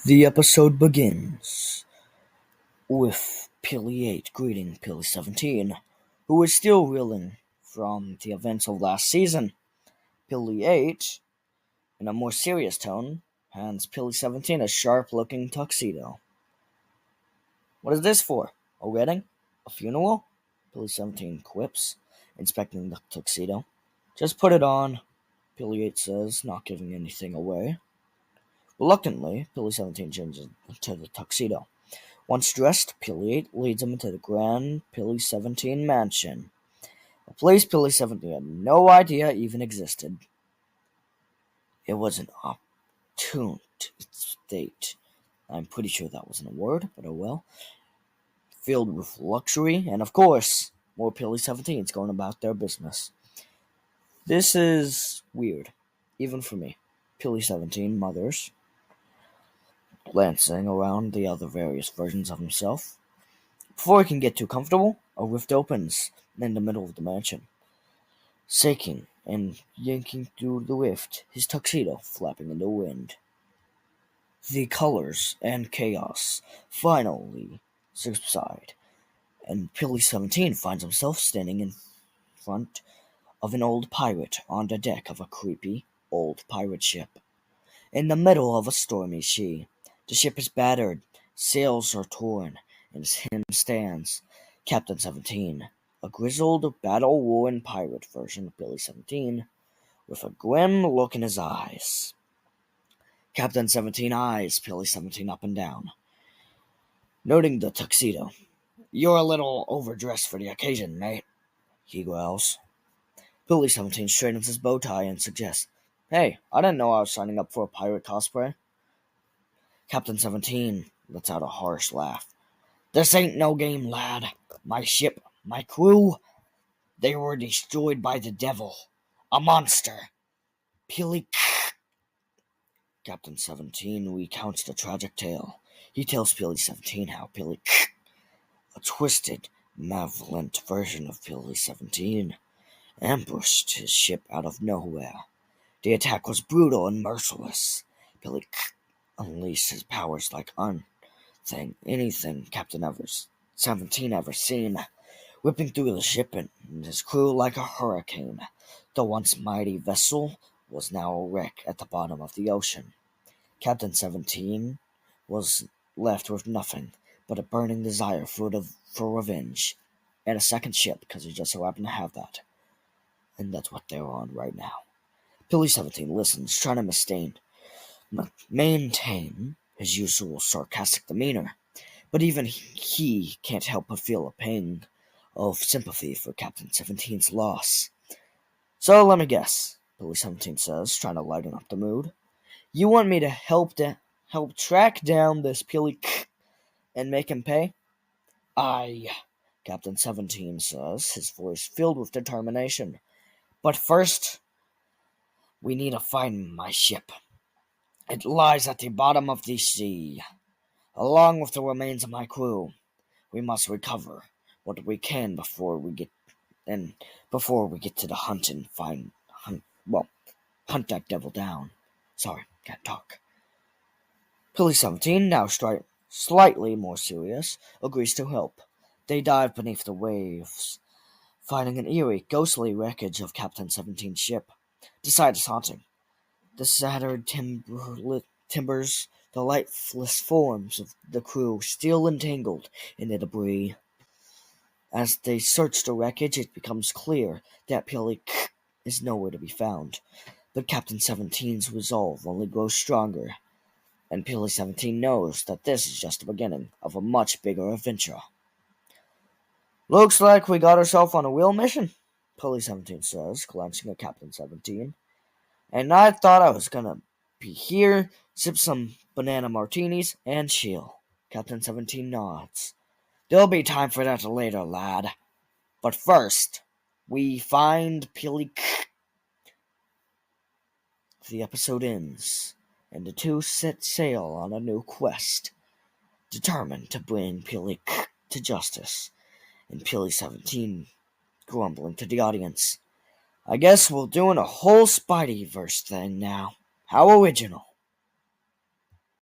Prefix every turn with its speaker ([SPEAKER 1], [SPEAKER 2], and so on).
[SPEAKER 1] The episode begins with Peely8 greeting Peely17, who is still reeling from the events of last season. Peely8, in a more serious tone, hands Peely17 a sharp-looking tuxedo. "What is this for? A wedding? A funeral?" Peely17 quips, inspecting the tuxedo. "Just put it on," Peely8 says, not giving anything away. Reluctantly, Peely17 changes to the tuxedo. Once dressed, Peely8 leads him into the grand Peely17 mansion, a place Peely17 had no idea even existed. It was an opportune state. I'm pretty sure that wasn't a word, but oh well. Filled with luxury, and of course, more Peely17s going about their business. This is weird, even for me. Peely17 mutters, glancing around the other various versions of himself. Before he can get too comfortable, a rift opens in the middle of the mansion. Shaking and yanking through the rift, his tuxedo flapping in the wind. The colors and chaos finally subside, and Peely17 finds himself standing in front of an old pirate on the deck of a creepy old pirate ship. In the middle of a stormy sea, the ship is battered, sails are torn, and as him stands Captain 17, a grizzled, battle-worn pirate version of Peely17, with a grim look in his eyes. Captain 17 eyes Peely17 up and down. Noting the tuxedo, "You're a little overdressed for the occasion, mate," he growls. Peely17 straightens his bow tie and suggests, "Hey, I didn't know I was signing up for a pirate cosplay." Captain 17 lets out a harsh laugh. "This ain't no game, lad. My ship, my crew, they were destroyed by the devil. A monster. Peely..." Captain 17 recounts the tragic tale. He tells Peely17 how Peely, a twisted, malevolent version of Peely17, ambushed his ship out of nowhere. The attack was brutal and merciless. Peely unleashed his powers like anything Captain 17 ever seen, whipping through the ship and his crew like a hurricane. The once mighty vessel was now a wreck at the bottom of the ocean. Captain 17 was left with nothing but a burning desire for revenge, and a second ship, because he just so happened to have that. And that's what they're on right now. Peely17 listens, trying to maintain his usual sarcastic demeanor, but even he can't help but feel a pang of sympathy for Captain 17's loss. "So let me guess," Peely17 says, trying to lighten up the mood. "You want me to help track down this Peely and make him pay?" "Aye," Captain 17 says, his voice filled with determination. "But first, we need to find my ship. It lies at the bottom of the sea, along with the remains of my crew. We must recover what we can before we get to the hunt and hunt that devil down." Sorry, can't talk. Peely17, now slightly more serious, agrees to help. They dive beneath the waves, finding an eerie, ghostly wreckage of Captain 17's ship. The sight is haunting. The shattered timbers, the lifeless forms of the crew still entangled in the debris. As they search the wreckage, it becomes clear that Peely is nowhere to be found. But Captain 17's resolve only grows stronger, and Peely17 knows that this is just the beginning of a much bigger adventure. "Looks like we got ourselves on a real mission," Peely17 says, glancing at Captain 17. "And I thought I was gonna be here, sip some banana martinis, and chill." Captain 17 nods. "There'll be time for that later, lad. But first, we find Peely..." The episode ends, and the two set sail on a new quest, determined to bring Peely to justice, and Peely17 grumbling to the audience, "I guess we're doing a whole Spideyverse thing now. How original."